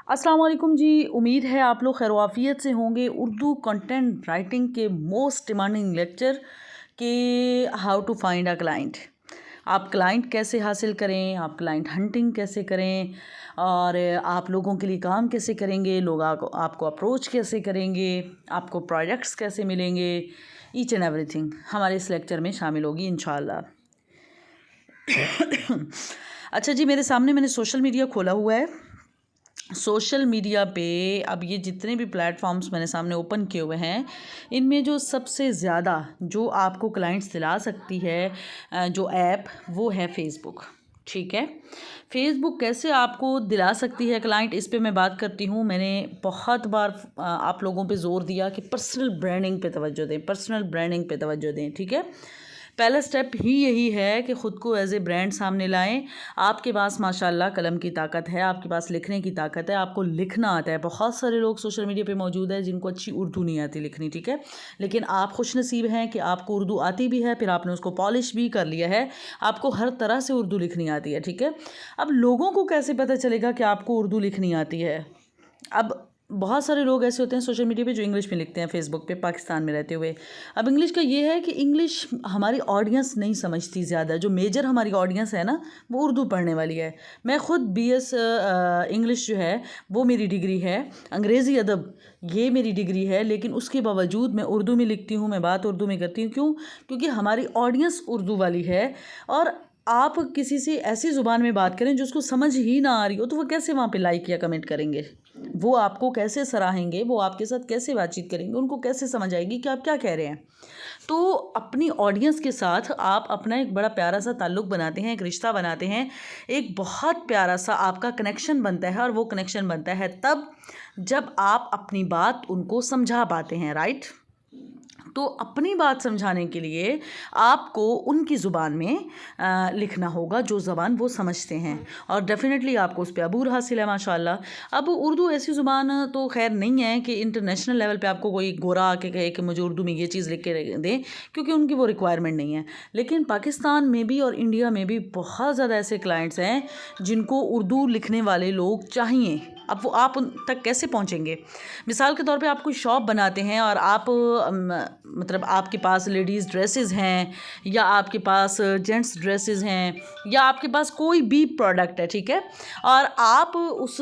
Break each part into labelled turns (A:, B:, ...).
A: अस्सलाम वालेकुम जी। उम्मीद है आप लोग खैरवाफियत से होंगे। उर्दू कंटेंट राइटिंग के मोस्ट डिमांडिंग लेक्चर के how to find a client, आप क्लाइंट कैसे हासिल करें, आप क्लाइंट हंटिंग कैसे करें और आप लोगों के लिए काम कैसे करेंगे, लोग आपको अप्रोच कैसे करेंगे, आपको प्रोजेक्ट्स कैसे मिलेंगे, ईच एंड एवरीथिंग हमारे इस लेक्चर में शामिल होगी इंशाल्लाह। अच्छा जी, मेरे सामने मैंने सोशल मीडिया खोला हुआ है। सोशल मीडिया पे अब ये जितने भी प्लेटफॉर्म्स मैंने सामने ओपन किए हुए हैं, इनमें जो सबसे ज़्यादा जो आपको क्लाइंट्स दिला सकती है जो ऐप, वो है फ़ेसबुक। ठीक है, फ़ेसबुक कैसे आपको दिला सकती है क्लाइंट, इस पे मैं बात करती हूँ। मैंने बहुत बार आप लोगों पे ज़ोर दिया कि पर्सनल ब्रांडिंग पे तवज्जो दें, पर्सनल ब्रांडिंग पे तवज्जो दें। ठीक है, पहला स्टेप ही यही है कि ख़ुद को एज ए ब्रांड सामने लाएं। आपके पास माशाल्लाह कलम की ताकत है, आपके पास लिखने की ताकत है, आपको लिखना आता है। बहुत सारे लोग सोशल मीडिया पे मौजूद है जिनको अच्छी उर्दू नहीं आती लिखनी। ठीक है, लेकिन आप खुश नसीब हैं कि आपको उर्दू आती भी है, फिर आपने उसको पॉलिश भी कर लिया है, आपको हर तरह से उर्दू लिखनी आती है। ठीक है, अब लोगों को कैसे पता चलेगा कि आपको उर्दू लिखनी आती है? अब बहुत सारे लोग ऐसे होते हैं सोशल मीडिया पे जो इंग्लिश में लिखते हैं, फेसबुक पे, पाकिस्तान में रहते हुए। अब इंग्लिश का ये है कि इंग्लिश हमारी ऑडियंस नहीं समझती ज़्यादा। जो मेजर हमारी ऑडियंस है ना, वो उर्दू पढ़ने वाली है। मैं ख़ुद BS इंग्लिश जो है वो मेरी डिग्री है, अंग्रेज़ी अदब ये मेरी डिग्री है, लेकिन उसके बावजूद मैं उर्दू में लिखती हूँ, मैं बात उर्दू में करती हूँ। क्यों? क्योंकि हमारी ऑडियंस उर्दू वाली है। और आप किसी से ऐसी ज़ुबान में बात करें जो उसको समझ ही ना आ रही हो, तो वो कैसे वहाँ पे लाइक या कमेंट करेंगे? वो आपको कैसे सराहेंगे? वो आपके साथ कैसे बातचीत करेंगे? उनको कैसे समझ आएगी कि आप क्या कह रहे हैं? तो अपनी ऑडियंस के साथ आप अपना एक बड़ा प्यारा सा ताल्लुक़ बनाते हैं, एक रिश्ता बनाते हैं, एक बहुत प्यारा सा आपका कनेक्शन बनता है। और वो कनेक्शन बनता है तब जब आप अपनी बात उनको समझा पाते हैं। राइट? तो अपनी बात समझाने के लिए आपको उनकी ज़ुबान में लिखना होगा, जो ज़बान वो समझते हैं, और डेफ़िनेटली आपको उस पे अबूर हासिल है माशाल्लाह। अब उर्दू ऐसी ज़ुबान तो खैर नहीं है कि इंटरनेशनल लेवल पे आपको कोई गोरा आके कहे कि मुझे उर्दू में ये चीज़ लिख के दें, क्योंकि उनकी वो रिक्वायरमेंट नहीं है। लेकिन पाकिस्तान में भी और इंडिया में भी बहुत ज़्यादा ऐसे क्लाइंट्स हैं जिनको उर्दू लिखने वाले लोग चाहिए। अब वो आप उन तक कैसे पहुँचेंगे? मिसाल के तौर पे आप कोई शॉप बनाते हैं और आप मतलब आपके पास लेडीज़ ड्रेसेस हैं, या आपके पास जेंट्स ड्रेसेस हैं, या आपके पास कोई भी प्रोडक्ट है। ठीक है, और आप उस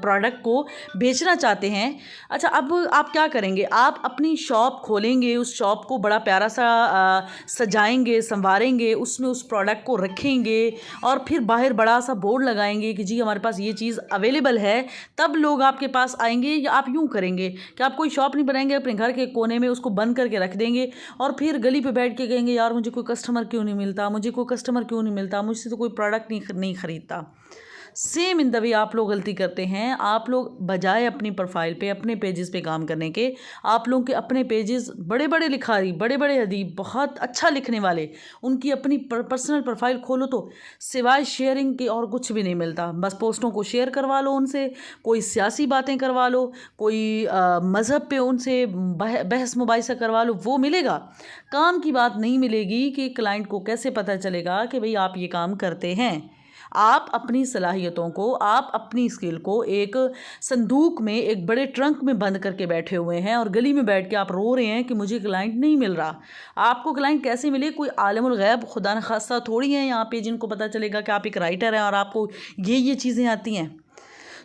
A: प्रोडक्ट को बेचना चाहते हैं। अच्छा, अब आप क्या करेंगे? आप अपनी शॉप खोलेंगे, उस शॉप को बड़ा प्यारा सा सजाएंगे, संवारेंगे, उसमें उस प्रोडक्ट को रखेंगे, और फिर बाहर बड़ा सा बोर्ड लगाएंगे कि जी हमारे पास ये चीज़ अवेलेबल है। तब लोग आपके पास आएंगे। या आप यूँ करेंगे कि आप कोई शॉप नहीं बनाएंगे, अपने घर के कोने में उसको बंद करके रख देंगे, और फिर गली पे बैठ के कहेंगे यार मुझे कोई कस्टमर क्यों नहीं मिलता, मुझे कोई कस्टमर क्यों नहीं मिलता, मुझसे तो कोई प्रोडक्ट नहीं ख़रीदता। सेम इन द वे आप लोग गलती करते हैं। आप लोग बजाय अपनी प्रोफाइल पे, अपने पेजेस पे काम करने के, आप लोगों के अपने पेजेस बड़े बड़े लिखारी, बड़े बड़े अदीब, बहुत अच्छा लिखने वाले, उनकी अपनी पर्सनल प्रोफाइल खोलो तो सिवाय शेयरिंग के और कुछ भी नहीं मिलता। बस पोस्टों को शेयर करवा लो उनसे, कोई सियासी बातें करवा लो, कोई मज़हब पे उनसे बहस मुबाहिसा करवा लो, वो मिलेगा। काम की बात नहीं मिलेगी। कि क्लाइंट को कैसे पता चलेगा कि भाई आप ये काम करते हैं? आप अपनी सलाहियतों को, आप अपनी स्किल को एक संदूक में, एक बड़े ट्रंक में बंद करके बैठे हुए हैं, और गली में बैठ के आप रो रहे हैं कि मुझे क्लाइंट नहीं मिल रहा। आपको क्लाइंट कैसे मिले? कोई आलिमुल गैब खुदा न खास्ता थोड़ी है यहाँ पे जिनको पता चलेगा कि आप एक राइटर हैं और आपको ये चीज़ें आती हैं।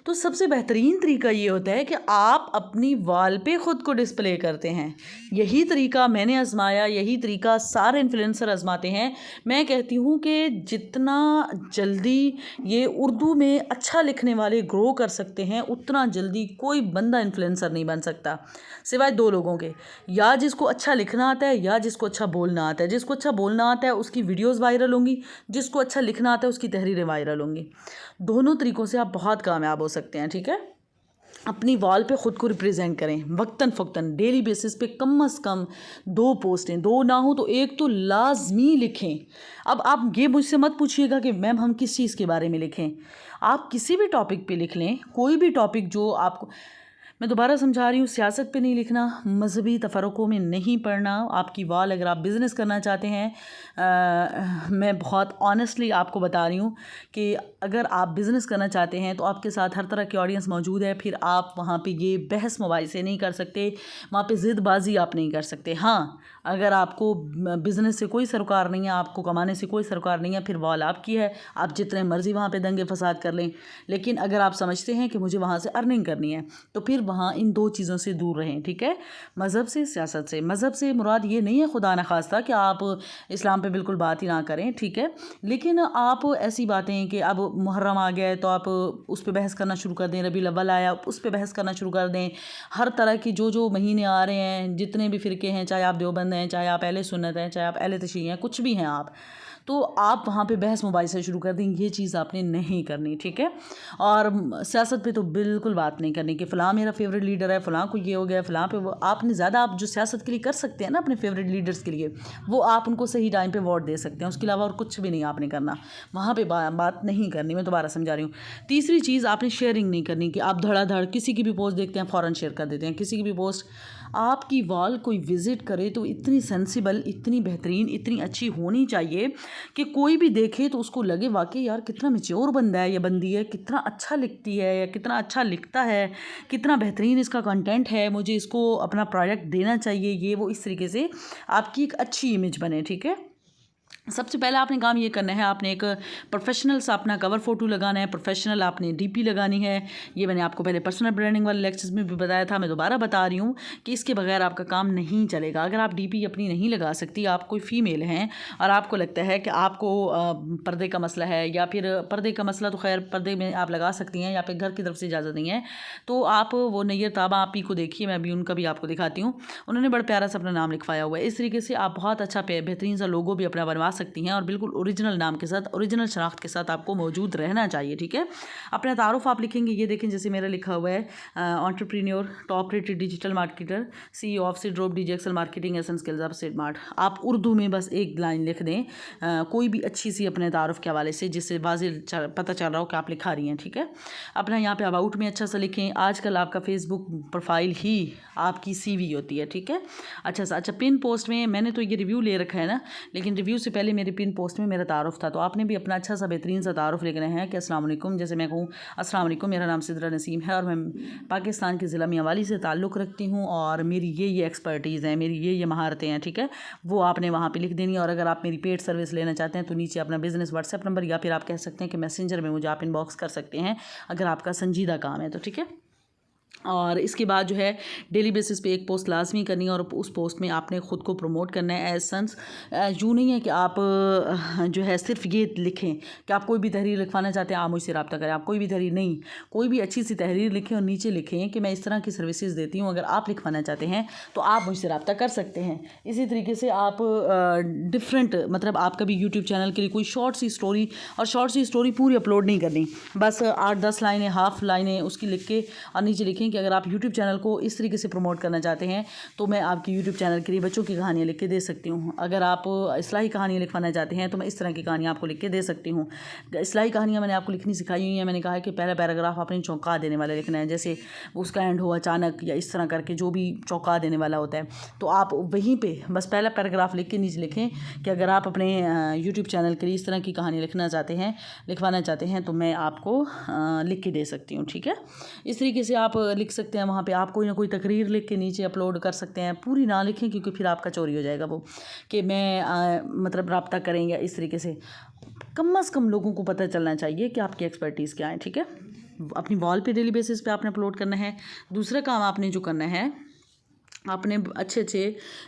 A: तो सबसे बेहतरीन तरीका ये होता है कि आप अपनी वॉल पे ख़ुद को डिस्प्ले करते हैं। यही तरीका मैंने आजमाया, यही तरीका सारे इन्फ्लुएंसर आजमाते हैं। मैं कहती हूँ कि जितना जल्दी ये उर्दू में अच्छा लिखने वाले ग्रो कर सकते हैं, उतना जल्दी कोई बंदा इन्फ्लुएंसर नहीं बन सकता, सिवाय दो लोगों के, या जिसको अच्छा लिखना आता है, या जिसको अच्छा बोलना आता है। जिसको अच्छा बोलना आता है उसकी वीडियोज़ वायरल होंगी, जिसको अच्छा लिखना आता है उसकी तहरीरें वायरल होंगी। दोनों तरीक़ों से आप बहुत कामयाब हो सकते हैं। ठीक है, अपनी वॉल पे ख़ुद को रिप्रेजेंट करें वक्तन फ़क्तन, डेली बेसिस पे कम से कम 2 पोस्टें, 2 ना हो तो 1 तो लाजमी लिखें। अब आप ये मुझसे मत पूछिएगा कि मैम हम किस चीज़ के बारे में लिखें। आप किसी भी टॉपिक पे लिख लें, कोई भी टॉपिक जो आपको, मैं दोबारा समझा रही हूँ, सियासत पे नहीं लिखना, मजहबी तफरक़ों में नहीं पढ़ना। आपकी वाल अगर आप बिज़नेस करना चाहते हैं, मैं बहुत ऑनेस्टली आपको बता रही हूँ कि अगर आप बिज़नेस करना चाहते हैं तो आपके साथ हर तरह की ऑडियंस मौजूद है। फिर आप वहाँ पे ये बहस मुबाहिसे नहीं कर सकते, वहाँ पे ज़िदबाजी आप नहीं कर सकते। हाँ, अगर आपको बिज़नेस से कोई सरोकार नहीं है, आपको कमाने से कोई सरोकार नहीं है, फिर वाल आपकी है, आप जितने मर्ज़ी वहाँ पे दंगे फसाद कर लें। लेकिन अगर आप समझते हैं कि मुझे वहाँ से अर्निंग करनी है तो फिर वहाँ इन दो चीज़ों से दूर रहें, ठीक है। मज़हब से, सियासत से। मज़हब से मुराद ये नहीं है खुदा न खास्ता कि आप इस्लाम पे बिल्कुल बात ही ना करें, ठीक है, लेकिन आप ऐसी बातें कि अब मुहर्रम आ गया है तो आप उस पर बहस करना शुरू कर दें, रबीउल अव्वल आया उस पर बहस करना शुरू कर दें। हर तरह की जो महीने आ रहे हैं, जितने भी फ़िरके हैं, चाहे आप देवबंद हैं, चाहे आप अहले सुन्नत हैं, चाहे आप अहले तशय्युअ हैं, कुछ भी हैं आप, तो आप वहाँ पे बहस मुबाहिसा शुरू कर दें। ये चीज़ आपने नहीं करनी, ठीक है। और सियासत पे तो बिल्कुल बात नहीं करनी कि फ़लाँ मेरा फेवरेट लीडर है, फ़लाँ को ये हो गया, फ़लाँ पे वो। आपने ज़्यादा, आप जो सियासत के लिए कर सकते हैं ना अपने फेवरेट लीडर्स के लिए, वो आप उनको सही टाइम पे वोट दे सकते हैं, उसके अलावा और कुछ भी नहीं आपने करना, वहाँ पे बात नहीं करनी। मैं दोबारा समझा रही हूँ। तीसरी चीज़, आपने शेयरिंग नहीं करनी कि आप धड़ाधड़ किसी की भी पोस्ट देखते हैं फ़ौरन शेयर कर देते हैं, किसी की भी पोस्ट। आपकी वॉल कोई विज़िट करे तो इतनी सेंसिबल, इतनी बेहतरीन, इतनी अच्छी होनी चाहिए कि कोई भी देखे तो उसको लगे वाकई यार कितना मैच्योर बंदा है या बंदी है, कितना अच्छा लिखती है या कितना अच्छा लिखता है, कितना बेहतरीन इसका कंटेंट है, मुझे इसको अपना प्रोडक्ट देना चाहिए, ये वो। इस तरीके से आपकी एक अच्छी इमेज बने, ठीक है। सबसे पहले आपने काम ये करना है, आपने एक प्रोफेशनल सा अपना कवर फ़ोटो लगाना है, प्रोफेशनल आपने डीपी लगानी है। ये मैंने आपको पहले पर्सनल ब्रांडिंग वाले लेक्चर्स में भी बताया था, मैं दोबारा बता रही हूँ कि इसके बगैर आपका काम नहीं चलेगा। अगर आप डीपी अपनी नहीं लगा सकती, आप कोई फ़ीमेल हैं और आपको लगता है कि आपको पर्दे का मसला है, या फिर पर्दे का मसला तो खैर पर्दे में आप लगा सकती हैं, या फिर घर की तरफ से इजाज़त नहीं है, तो आप वो नैयर ताबा आप ही को देखिए, मैं अभी उनका भी आपको दिखाती हूँ। उन्होंने बड़ा प्यारा सा अपना नाम लिखवाया हुआ है। इस तरीके से आप बहुत अच्छा बेहतरीन सा लोगो भी अपना बनवा सकती हैं और बिल्कुल ओरिजिनल नाम के साथ, ओरिजिनल शनाख्त के साथ आपको मौजूद रहना चाहिए, ठीक है। अपना तारुफ आप लिखेंगे, ये देखें जैसे मेरा लिखा हुआ है, entrepreneur, top rated digital marketer, CEO of सिड्रोप digital marketing essence skills of सिडमार्ट। आप उर्दू में बस एक लाइन लिख दें, कोई भी अच्छी सी अपने तारुफ के हवाले से, जिससे वाज़ेह पता चल रहा हो कि आप लिखा रही हैं, ठीक है। अपना यहाँ पे अबाउट में अच्छा सा लिखें। आजकल आपका फेसबुक प्रोफाइल ही आपकी CV होती है, ठीक है। अच्छा पिन पोस्ट में मैंने तो ये रिव्यू ले रखा है ना, लेकिन रिव्यू से पहले मेरी पिन पोस्ट में मेरा तारुफ था, तो आपने भी अपना अच्छा सा बेहतरीन सा तारुफ लिखना है कि अस्सलाम वालेकुम। जैसे मैं कहूँ अस्सलाम वालेकुम, मेरा नाम सिद्रा नसीम है और मैं पाकिस्तान के ज़िला मियांवाली से ताल्लुक़ रखती हूँ और मेरी ये एक्सपर्टीज़ हैं, मेरी ये महारतें हैं, ठीक है। वो आपने वहाँ पे लिख देनी है। और अगर आप मेरी पेड सर्विस लेना चाहते हैं तो नीचे अपना बिज़नेस व्हाट्सएप नंबर, या फिर आप कह सकते हैं कि मैसेंजर में मुझे आप इनबॉक्स कर सकते हैं अगर आपका संजीदा काम है तो, ठीक है। और इसके बाद जो है डेली बेसिस पे एक पोस्ट लाजमी करनी है और उस पोस्ट में आपने ख़ुद को प्रमोट करना है एज सन्स। यूँ नहीं है कि आप जो है सिर्फ ये लिखें कि आप कोई भी तहरीर लिखवाना चाहते हैं आप मुझसे रब्ता करें, आप कोई भी तहरीर नहीं, कोई भी अच्छी सी तहरीर लिखें और नीचे लिखें कि मैं इस तरह की सर्विसेज देती हूँ, अगर आप लिखवाना चाहते हैं तो आप मुझसे रब्ता कर सकते हैं। इसी तरीके से आप डिफरेंट, मतलब आप कभी यूट्यूब चैनल के लिए कोई शॉर्ट सी स्टोरी, और शॉर्ट सी स्टोरी पूरी अपलोड नहीं करनी, बस 8-10 लाइनें, हाफ लाइनें उसकी लिख के और नीचे लिखें कि अगर आप YouTube चैनल को इस तरीके से प्रमोट करना चाहते हैं तो मैं आपकी YouTube चैनल के लिए बच्चों की कहानियाँ लिख के दे सकती हूँ। अगर आप इस्लाही कहानियाँ लिखवाना चाहते हैं तो मैं इस तरह की कहानियाँ आपको लिख के दे सकती हूँ। इस्लाही कहानियाँ मैंने आपको लिखनी सिखाई हुई हैं। मैंने कहा है कि पहला पैराग्राफ आपने चौंका देने वाला लिखना है, जैसे उसका एंड हो अचानक या इस तरह करके जो भी चौंका देने वाला होता है, तो आप वहीं पर बस पहला पैराग्राफ लिख के नीचे लिखें कि अगर आप अपने YouTube चैनल के लिए इस तरह की कहानियाँ लिखवाना चाहते हैं तो मैं आपको लिख के दे सकती हूँ, ठीक है। इस तरीके से आप लिख सकते हैं। वहाँ पे आप कोई ना कोई तकरीर लिख के नीचे अपलोड कर सकते हैं। पूरी ना लिखें क्योंकि फिर आपका चोरी हो जाएगा वो, कि मैं मतलब रब्ता करेंगे। इस तरीके से कम से कम लोगों को पता चलना चाहिए कि आपकी एक्सपर्टीज़ क्या है, ठीक है। अपनी वॉल पे डेली बेसिस पे आपने अपलोड करना है। दूसरा काम आपने जो करना है, आपने अच्छे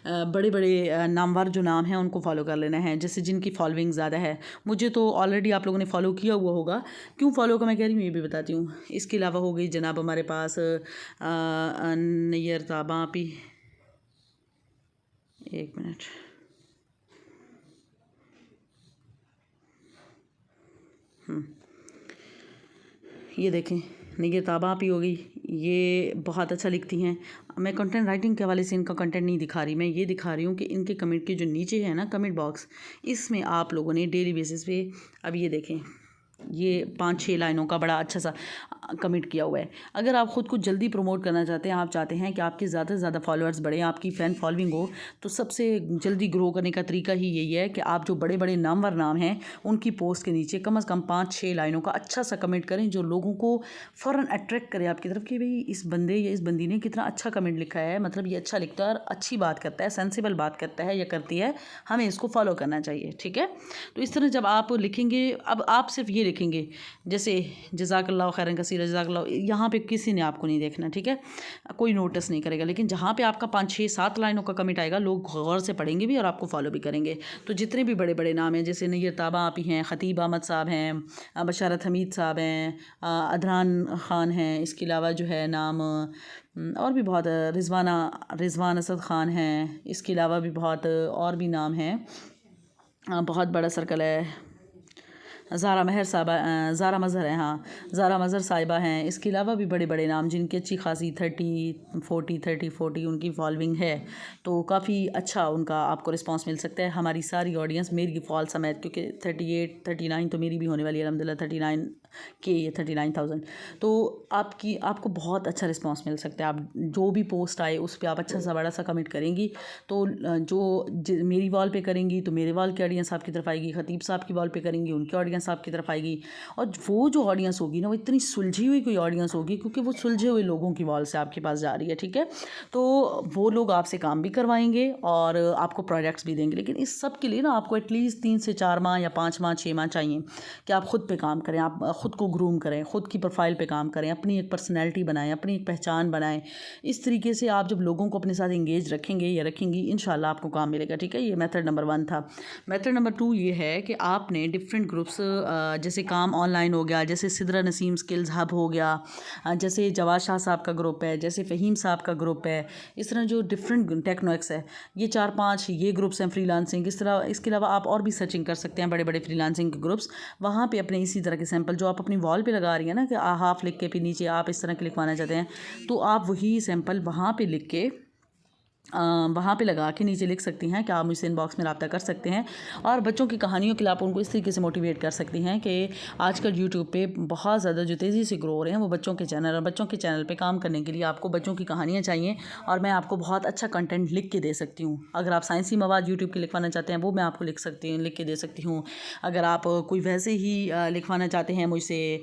A: बड़े बड़े नामवर जो नाम हैं उनको फॉलो कर लेना है, जैसे जिनकी फॉलोइंग ज़्यादा है। मुझे तो ऑलरेडी आप लोगों ने फॉलो किया हुआ होगा, क्यों फॉलो का मैं कह रही हूँ ये भी बताती हूँ। इसके अलावा हो गई जनाब हमारे पास नैयर ताबा भी, एक मिनट, ये देखें नैयर ताबा भी हो गई, ये बहुत अच्छा लिखती हैं। मैं कंटेंट राइटिंग के हवाले से इनका कंटेंट नहीं दिखा रही, मैं ये दिखा रही हूँ कि इनके कमेंट के जो नीचे है ना कमेंट बॉक्स, इसमें आप लोगों ने डेली बेसिस पे, अब ये देखें یہ 5-6 لائنوں کا بڑا اچھا سا کمنٹ کیا ہوا ہے. اگر آپ خود کو جلدی پروموٹ کرنا چاہتے ہیں، آپ چاہتے ہیں کہ آپ کے زیادہ سے زیادہ فالوورز بڑھیں، آپ کی فین فالوئنگ ہو، تو سب سے جلدی گرو کرنے کا طریقہ ہی یہی ہے کہ آپ جو بڑے بڑے نامور نام ہیں ان کی پوسٹ کے نیچے کم از کم 5-6 لائنوں کا اچھا سا کمنٹ کریں جو لوگوں کو فوراً اٹریکٹ کرے آپ کی طرف کہ بھئی اس بندے یا اس بندی نے کتنا اچھا کمنٹ لکھا ہے، مطلب یہ اچھا لکھتا ہے اور اچھی بات کرتا ہے، سینسیبل بات کرتا ہے یا کرتی ہے، ہمیں اس کو فالو کرنا چاہیے. ٹھیک ہے. تو اس طرح جب آپ لکھیں گے، اب آپ صرف یہ لکھیں گے جیسے جزاک اللہ خیرن کثیر، جزاک اللہ، یہاں پہ کسی نے آپ کو نہیں دیکھنا. ٹھیک ہے. کوئی نوٹس نہیں کرے گا. لیکن جہاں پہ آپ کا 5-6-7 لائنوں کا کمنٹ آئے گا، لوگ غور سے پڑھیں گے بھی اور آپ کو فالو بھی کریں گے. تو جتنے بھی بڑے بڑے نام ہیں جیسے نیر طابہ آپ ہی ہیں، خطیب احمد صاحب ہیں، بشارت حمید صاحب ہیں، ادنان خان ہیں، اس کے علاوہ جو ہے نام اور بھی بہت، رضوان اسد خان ہیں، اس کے علاوہ بھی بہت اور بھی نام ہیں. بہت بڑا سرکل ہے. زارا مہر صاحبہ، زارا مظہر ہیں، ہاں زارا مظہر صاحبہ ہیں. اس کے علاوہ بھی بڑے بڑے نام جن کی اچھی خاصی 30-40 ان کی فالوئنگ ہے. تو کافی اچھا ان کا آپ کو رسپانس مل سکتا ہے. ہماری ساری آڈینس میری فال سمیت، کیونکہ 38-39 تو میری بھی ہونے والی ہے الحمد للہ، 39,000. تو آپ کو بہت اچھا رسپانس مل سکتا ہے. آپ جو بھی پوسٹ آئے اس پہ آپ اچھا سا بڑا سا کمنٹ کریں گی تو میری وال پہ کریں گی تو میرے وال کی آڈینس آپ کی طرف آئے گی، خطیب صاحب کی وال پہ کریں گی ان کی آڈینس آپ کی طرف آئے گی. اور وہ جو آڈینس ہوگی نا، وہ اتنی سلجھی ہوئی کوئی آڈینس ہوگی کیونکہ وہ سلجھے ہوئے لوگوں کی وال سے آپ کے پاس جا رہی ہے. ٹھیک ہے. تو وہ لوگ آپ سے کام بھی کروائیں گے اور آپ کو پروجیکٹس بھی دیں گے. لیکن اس سب کے لیے نا آپ کو ایٹ لیسٹ 3 سے 4 ماہ یا 5 ماہ 6 ماہ چاہیے کہ آپ خود پہ کام کریں، آپ خود کو گروم کریں، خود کی پروفائل پہ کام کریں، اپنی ایک پرسنالٹی بنائیں، اپنی ایک پہچان بنائیں. اس طریقے سے آپ جب لوگوں کو اپنے ساتھ انگیج رکھیں گے یا رکھیں گی، انشاءاللہ آپ کو کام ملے گا. ٹھیک ہے. یہ میتھڈ نمبر 1 تھا. میتھڈ نمبر 2 یہ ہے کہ آپ نے ڈفرینٹ گروپس، جیسے کام آن لائن ہو گیا، جیسے سدرا نسیم سکلز ہب ہو گیا، جیسے جواد شاہ صاحب کا گروپ ہے، جیسے فہیم صاحب کا گروپ ہے، اس طرح جو ڈفرینٹ ٹیکنو ایکس ہے، یہ 4-5 یہ گروپس ہیں فری لانسنگ. اس کے علاوہ آپ اور بھی سرچنگ کر سکتے ہیں بڑے بڑے فری لانسنگ کے گروپس. وہاں پہ اپنے اسی طرح کے سیمپل جو آپ اپنی وال پہ لگا رہی ہیں نا کہ ہاف لکھ کے پھر نیچے آپ اس طرح کے لکھوانا چاہتے ہیں، تو آپ وہی سیمپل وہاں پہ لکھ کے وہاں پہ لگا کے نیچے لکھ سکتی ہیں کہ آپ مجھ سے ان باکس میں رابطہ کر سکتے ہیں. اور بچوں کی کہانیوں کے لیے آپ ان کو اس طریقے سے موٹیویٹ کر سکتی ہیں کہ آج کل یوٹیوب پہ بہت زیادہ جو تیزی سے گرو ہو رہے ہیں وہ بچوں کے چینل، اور بچوں کے چینل پہ کام کرنے کے لیے آپ کو بچوں کی کہانیاں چاہیے اور میں آپ کو بہت اچھا کنٹینٹ لکھ کے دے سکتی ہوں. اگر آپ سائنسی مواد یوٹیوب کے لکھوانا چاہتے ہیں وہ میں آپ کو لکھ کے دے سکتی ہوں. اگر آپ کوئی ویسے ہی لکھوانا چاہتے ہیں مجھ سے،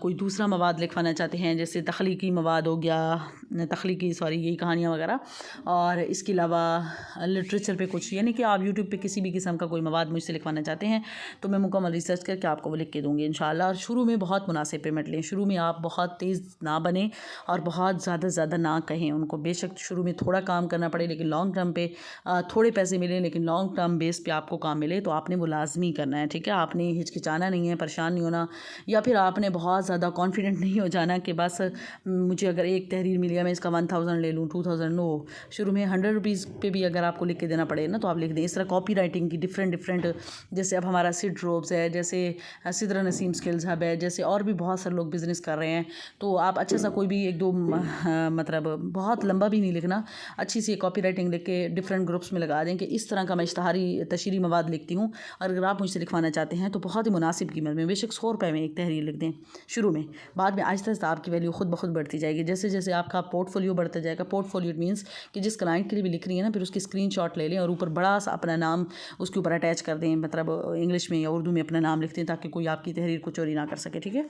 A: کوئی دوسرا مواد لکھوانا چاہتے ہیں جیسے تخلیقی مواد ہو گیا، یہی کہانیاں وغیرہ، اور اس کے علاوہ لٹریچر پہ کچھ، یعنی کہ آپ یوٹیوب پہ کسی بھی قسم کا کوئی مواد مجھ سے لکھوانا چاہتے ہیں تو میں مکمل ریسرچ کر کے آپ کو وہ لکھ کے دوں گی انشاءاللہ. اور شروع میں بہت مناسب پیمنٹ لیں. شروع میں آپ بہت تیز نہ بنیں اور بہت زیادہ نہ کہیں ان کو. بے شک شروع میں تھوڑا کام کرنا پڑے لیکن لانگ ٹرم پہ تھوڑے پیسے ملیں، لیکن لانگ ٹرم بیس پہ آپ کو کام ملے تو آپ نے وہ لازمی کرنا ہے. ٹھیک ہے. آپ نے ہچکچانا نہیں ہے، پریشان نہیں ہونا، یا پھر آپ نے بہت زیادہ کانفیڈنٹ نہیں ہو جانا کہ بس مجھے اگر ایک تحریر مل گیا میں اس کا 1000 لے لوں، 2000. نو، شروع میں 100 روپیز پہ بھی اگر آپ کو لکھ کے دینا پڑے نا تو آپ لکھ دیں. اس طرح کاپی رائٹنگ کی ڈفرینٹ جیسے اب ہمارا سڈ روبز ہے، جیسے سدرا نسیم سکلز ہب ہے، جیسے اور بھی بہت سارے لوگ بزنس کر رہے ہیں. تو آپ اچھا سا کوئی بھی 1-2 مطلب بہت لمبا بھی نہیں لکھنا، اچھی سی کاپی رائٹنگ لکھ کے ڈفرینٹ گروپس میں لگا دیں کہ اس طرح کا میں تشہیری مواد لکھتی ہوں اور اگر آپ مجھ سے لکھوانا چاہتے ہیں تو بہت ہی مناسب قیمت میں، بے شک 100 روپے میں ایک تحریر لکھ دیں شروع میں. بعد میں آہستہ آہستہ آپ کی ویلیو خود بخود بڑھتی جائے گی. جیسے جیسے آپ کا پورٹ فولیو بڑھتا جائے گا. پورٹ فولیو مینس کہ جس کلائنٹ کے لیے بھی لکھ رہی ہے نا، پھر اس کی اسکرین شاٹ لے لیں اور اوپر بڑا سا اپنا نام اس کے اوپر اٹیچ کر دیں، مطلب انگلش میں یا اردو میں اپنا نام لکھتے ہیں تاکہ کوئی آپ کی تحریر کو چوری نہ کر سکے. ٹھیک ہے.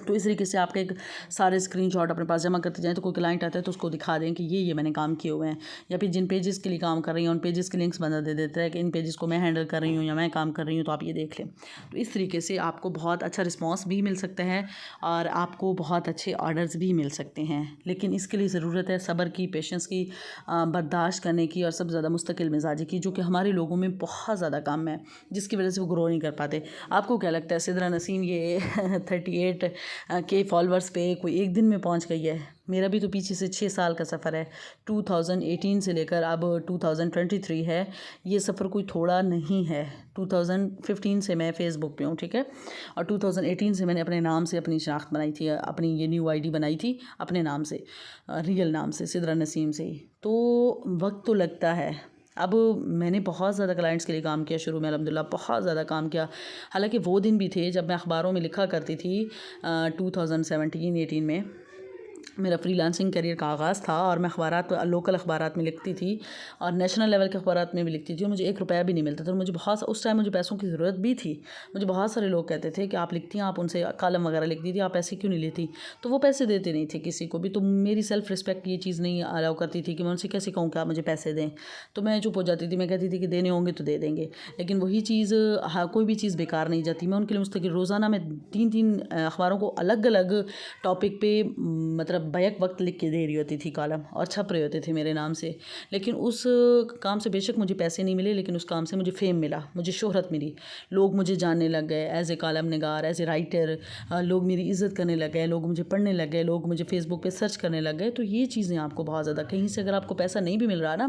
A: تو اس طریقے سے آپ کے ایک سارے اسکرین شاٹ اپنے پاس جمع کرتے جائیں تو کوئی کلائنٹ آتا ہے تو اس کو دکھا دیں کہ یہ میں نے کام کیے ہوئے ہیں. یا پھر جن پیجز کے لیے کام کر رہی ہیں ان پیجز کے لنکس بندہ دے دیتا ہے کہ ان پیجز کو میں ہینڈل کر رہی ہوں یا میں کام کر رہی ہوں تو آپ یہ دیکھ لیں. تو اس طریقے سے آپ کو بہت اچھا رسپانس بھی مل سکتا ہے اور آپ کو بہت اچھے آرڈرز بھی مل سکتے ہیں. لیکن اس کے لیے ضرورت ہے صبر کی، پیشنس کی، برداشت کرنے کی اور سب سے زیادہ مستقل مزاجی کی، جو کہ ہمارے لوگوں میں بہت زیادہ کم ہے جس کی وجہ سے وہ گرو نہیں کر پاتے. آپ کو کیا لگتا ہے سدرا نسیم یہ 38 کے فالوورس پہ کوئی ایک دن میں پہنچ گئی ہے؟ میرا بھی تو پیچھے سے 6 سال کا سفر ہے. 2018 سے لے کر اب 2023 ہے. یہ سفر کوئی تھوڑا نہیں ہے. 2015 سے میں فیس بک پہ ہوں. ٹھیک ہے. اور 2018 سے میں نے اپنے نام سے اپنی شناخت بنائی تھی، اپنی یہ نیو ID بنائی تھی اپنے نام سے، ریئل نام سے، سدرا نسیم سے ہی. تو وقت تو لگتا ہے اب میں نے بہت زیادہ کلائنٹس کے لیے کام کیا شروع میں الحمدللہ، بہت زیادہ کام کیا. حالانکہ وہ دن بھی تھے جب میں اخباروں میں لکھا کرتی تھی 2017-18 میں میرا فری لانسنگ کیریئر کا آغاز تھا، اور میں لوکل اخبارات میں لکھتی تھی اور نیشنل لیول کے اخبارات میں بھی لکھتی تھی، اور مجھے 1 روپیہ بھی نہیں ملتا تھا. مجھے اس ٹائم مجھے پیسوں کی ضرورت بھی تھی. مجھے بہت سارے لوگ کہتے تھے کہ آپ لکھتی ہیں، آپ ان سے کالم وغیرہ لکھتی تھی، آپ پیسے کیوں نہیں لیتی؟ تو وہ پیسے دیتے نہیں تھے کسی کو بھی. تو میری سیلف رسپیکٹ یہ چیز نہیں الاؤ کرتی تھی کہ میں ان سے کیسے کہوں کہ آپ مجھے پیسے دیں. تو میں چپ ہو جاتی تھی. میں کہتی تھی کہ دینے ہوں گے تو دے دیں گے، لیکن وہی چیز کوئی بھی چیز بیکار نہیں جاتی. میں ان کے لیے مستقل روزانہ میں 3 اخباروں کو الگ الگ ٹاپک پہ مطلب بیک وقت لکھ کے دے رہی ہوتی تھی کالم، اور چھپ رہے ہوتے تھے میرے نام سے. لیکن اس کام سے بے شک مجھے پیسے نہیں ملے، لیکن اس کام سے مجھے فیم ملا، مجھے شہرت ملی. لوگ مجھے جاننے لگ گئے ایز اے کالم نگار، ایز اے رائٹر. لوگ میری عزت کرنے لگ گئے، لوگ مجھے پڑھنے لگ گئے، لوگ مجھے فیس بک پہ سرچ کرنے لگ گئے. تو یہ چیزیں آپ کو بہت زیادہ کہیں سے اگر آپ کو پیسہ نہیں بھی مل رہا نا،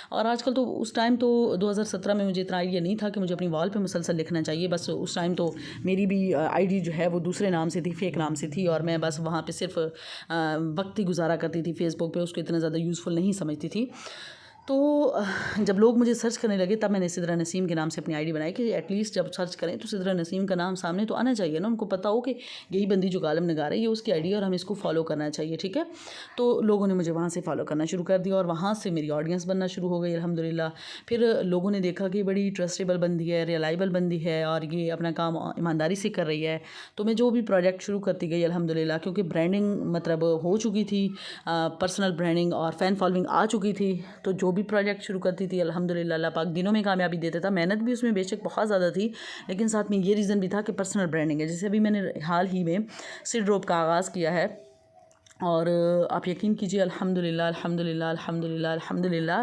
A: اور آج کل تو اس ٹائم تو 2017 میں مجھے اتنا آئیڈیا نہیں تھا کہ مجھے اپنی وال پہ مسلسل لکھنا چاہیے. بس اس ٹائم تو میری بھی آئی ڈی جو ہے وہ دوسرے نام سے تھی، فیک نام سے تھی، اور میں بس وہاں پہ صرف وقت ہی گزارا کرتی تھی فیس بک پہ. اس کو اتنا زیادہ یوزفل نہیں سمجھتی تھی. تو جب لوگ مجھے سرچ کرنے لگے تب میں نے سدرہ نسیم کے نام سے اپنی آئی ڈی بنائی کہ ایٹ لیسٹ جب سرچ کریں تو سدرہ نسیم کا نام سامنے تو آنا چاہیے نا، ان کو پتہ ہو کہ یہی بندی جو کالم نگار ہے یہ اس کی آئی ڈی ہے اور ہمیں اس کو فالو کرنا چاہیے. ٹھیک ہے. تو لوگوں نے مجھے وہاں سے فالو کرنا شروع کر دیا، اور وہاں سے میری آڈینس بننا شروع ہو گئی الحمدللہ. پھر لوگوں نے دیکھا کہ بڑی ٹرسٹیبل بندی ہے، ریلائبل بندی ہے، اور یہ اپنا کام ایمانداری سے کر رہی ہے. تو میں جو بھی پروجیکٹ شروع کرتی گئی الحمدللہ، کیونکہ برانڈنگ مطلب ہو چکی تھی، پرسنل برانڈنگ اور فین فالوئنگ آ چکی تھی. تو جو بھی پروجیکٹ شروع کرتی تھی الحمدللہ اللہ پاک دنوں میں کامیابی دیتا تھا. محنت بھی اس میں بے شک بہت زیادہ تھی، لیکن ساتھ میں یہ ریزن بھی تھا کہ پرسنل برانڈنگ ہے. جیسے ابھی میں نے حال ہی میں سیڈ ڈراپ کا آغاز کیا ہے، اور آپ یقین کیجئے الحمدللہ الحمدللہ الحمدللہ الحمدللہ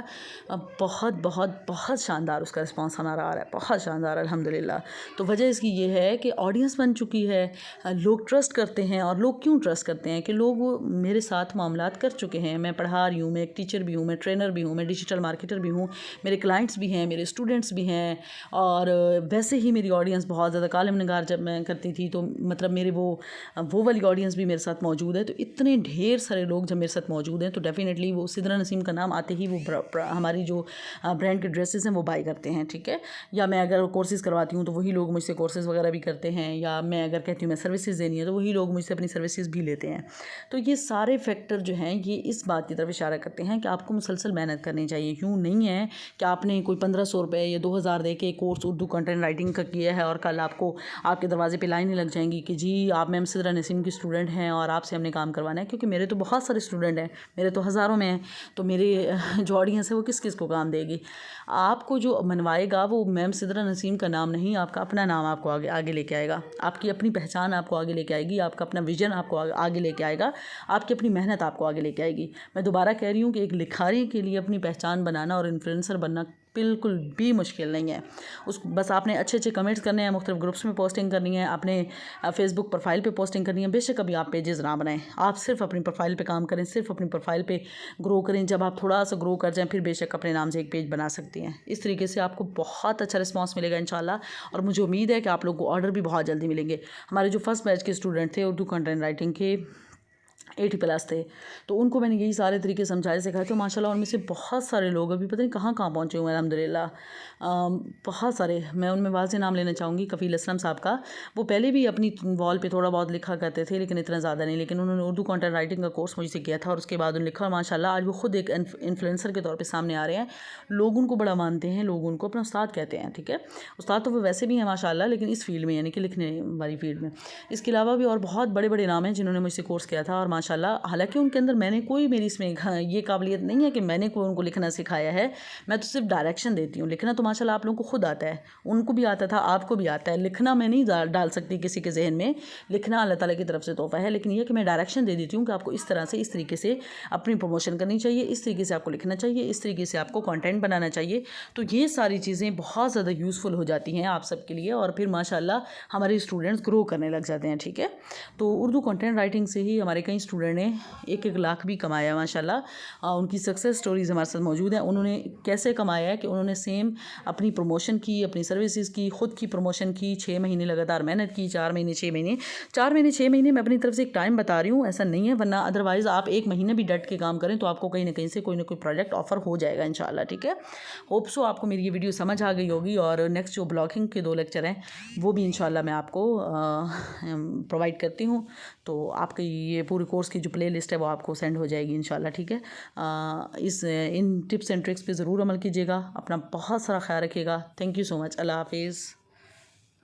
A: بہت بہت بہت شاندار اس کا رسپانس ہمارا آ رہا ہے، بہت شاندار الحمدللہ. تو وجہ اس کی یہ ہے کہ آڈینس بن چکی ہے، لوگ ٹرسٹ کرتے ہیں. اور لوگ کیوں ٹرسٹ کرتے ہیں؟ کہ لوگ میرے ساتھ معاملات کر چکے ہیں. میں پڑھا رہی ہوں، میں ایک ٹیچر بھی ہوں، میں ٹرینر بھی ہوں، میں ڈیجیٹل مارکیٹر بھی ہوں، میرے کلائنٹس بھی ہیں، میرے اسٹوڈنٹس بھی ہیں. اور ویسے ہی میری آڈینس بہت زیادہ کالم نگار جب میں کرتی تھی تو مطلب میرے وہ والی آڈینس بھی میرے ساتھ موجود ہے. تو اتنے ڈھیر سارے لوگ جب میرے ساتھ موجود ہیں تو ڈیفینیٹلی وہ سدرہ نسیم کا نام آتے ہی وہ ہماری جو برانڈ کے ڈریسز ہیں وہ بائی کرتے ہیں. ٹھیک ہے. یا میں اگر کورسز کرواتی ہوں تو وہی لوگ مجھ سے کورسز وغیرہ بھی کرتے ہیں، یا میں اگر کہتی ہوں میں سروسز دینی ہے تو وہی لوگ مجھ سے اپنی سروسز بھی لیتے ہیں. تو یہ سارے فیکٹر جو ہیں یہ اس بات کی طرف اشارہ کرتے ہیں کہ آپ کو مسلسل محنت کرنی چاہیے. یوں نہیں ہے کہ آپ نے کوئی 1500 روپے یا 2000 دے کے کورس اردو کنٹینٹ رائٹنگ کا کیا ہے اور کل آپ کو آپ کے دروازے پہ لائنیں لگ جائیں گی کہ جی آپ میم سدرہ نسیم کی اسٹوڈنٹ ہیں اور آپ سے ہم نے کام کروانا ہے. کیونکہ میرے تو بہت سارے اسٹوڈنٹ ہیں، میرے تو ہزاروں میں ہیں. تو میری جو آڈینس ہے وہ کس کو کام دے گی؟ آپ کو جو منوائے گا وہ میم سدرہ نسیم کا نام نہیں، آپ کا اپنا نام آپ کو آگے لے کے آئے گا، آپ کی اپنی پہچان آپ کو آگے لے کے آئے گی، آپ کا اپنا ویژن آپ کو آگے لے کے آئے گا، آپ کی اپنی محنت آپ کو آگے لے کے آئے گی. میں دوبارہ کہہ رہی ہوں کہ ایک لکھاری کے لیے اپنی پہچان بنانا اور انفلوئنسر بننا بالکل بھی مشکل نہیں ہے. بس آپ نے اچھے کمنٹس کرنے ہیں، مختلف گروپس میں پوسٹنگ کرنی ہے، اپنے فیس بک پروفائل پہ پوسٹنگ کرنی ہے. بے شک ابھی آپ پیجز نہ بنائیں، آپ صرف اپنی پروفائل پہ کام کریں، صرف اپنی پروفائل پہ گرو کریں. جب آپ تھوڑا سا گرو کر جائیں پھر بے شک اپنے نام سے ایک پیج بنا سکتی ہیں. اس طریقے سے آپ کو بہت اچھا رسپانس ملے گا انشاءاللہ. اور مجھے امید ہے کہ آپ لوگوں کو آرڈر بھی بہت جلدی ملیں گے. ہمارے جو فرسٹ بیچ کے اسٹوڈنٹ تھے اردو کنٹینٹ رائٹنگ کے 80+ تھے، تو ان کو میں نے یہی سارے طریقے سمجھائے سکھائے. تو ماشاء اللہ ان میں سے بہت سارے لوگ ابھی پتہ نہیں کہاں پہنچے ہوئے ہیں الحمدللہ. بہت سارے، میں ان میں واضح نام لینا چاہوں گی کفیل اسلم صاحب کا. وہ پہلے بھی اپنی وال پہ تھوڑا بہت لکھا کرتے تھے لیکن اتنا زیادہ نہیں، لیکن انہوں نے اردو کنٹینٹ رائٹنگ کا کورس مجھ سے کیا تھا اور اس کے بعد انہوں نے لکھا، اور ماشاء اللہ آج وہ خود ایک انفلوئنسر کے طور پہ سامنے آ رہے ہیں. لوگ ان کو بڑا مانتے ہیں، لوگ ان کو اپنا استاد کہتے ہیں. ٹھیک ہے. استاد تو وہ ویسے بھی ہیں ماشاء اللہ، لیکن اس فیلڈ میں یعنی کہ لکھنے والی فیلڈ میں. اس کے علاوہ بھی اور بہت بڑے نام ہیں جنہوں نے مجھ سے کورس کیا تھا، اور ماشاء اللہ حالانکہ ان کے اندر میں نے کوئی میری اس میں یہ قابلیت نہیں ہے کہ میں نے کوئی ان کو لکھنا سکھایا ہے. میں تو صرف ڈائریکشن دیتی ہوں. لکھنا تو ماشاء اللہ آپ لوگوں کو خود آتا ہے، ان کو بھی آتا تھا، آپ کو بھی آتا ہے. لکھنا میں نہیں ڈال سکتی کسی کے ذہن میں، لکھنا اللہ تعالیٰ کی طرف سے تحفہ ہے. لیکن یہ کہ میں ڈائریکشن دے دیتی ہوں کہ آپ کو اس طرح سے اس طریقے سے اپنی پروموشن کرنی چاہیے، اس طریقے سے آپ کو لکھنا چاہیے، اس طریقے سے آپ کو کنٹینٹ بنانا چاہیے. تو یہ ساری چیزیں بہت زیادہ یوزفل ہو جاتی ہیں آپ سب کے لیے، اور پھر ماشاء اللہ ہمارے اسٹوڈنٹس گرو کرنے لگ جاتے ہیں. ٹھیک ہے. تو اردو کنٹینٹ رائٹنگ سے ہی ہمارے کئی स्टूडेंट ने 1-1 लाख भी कमाया माशाल्लाह। उनकी सक्सेस स्टोरीज़ हमारे साथ मौजूद हैं। उन्होंने कैसे कमाया है कि उन्होंने सेम अपनी प्रमोशन की, अपनी सर्विसेज की, ख़ुद की प्रमोशन की, 6 महीने लगातार मेहनत की, 4 महीने 6 महीने 6 महीने मैं अपनी तरफ से एक टाइम बता रही हूँ, ऐसा नहीं है, वरना अदरवाइज़ आप 1 महीने भी डट के काम करें तो आपको कहीं ना कहीं से कोई ना कोई प्रोजेक्ट ऑफर हो जाएगा इंशाल्लाह, ठीक है। होप सो आपको मेरी ये वीडियो समझ आ गई होगी। और नेक्स्ट जो ब्लॉगिंग के 2 लेक्चर हैं वो भी इंशाल्लाह मैं आपको प्रोवाइड करती हूँ। तो आपकी ये पूरे कोर्स की जो प्ले लिस्ट है वो आपको सेंड हो जाएगी इंशाल्लाह, ठीक है। इन टिप्स एंड ट्रिक्स पे ज़रूर अमल कीजिएगा। अपना बहुत सारा ख्याल रखिएगा। Thank you so much. अल्लाह हाफिज़।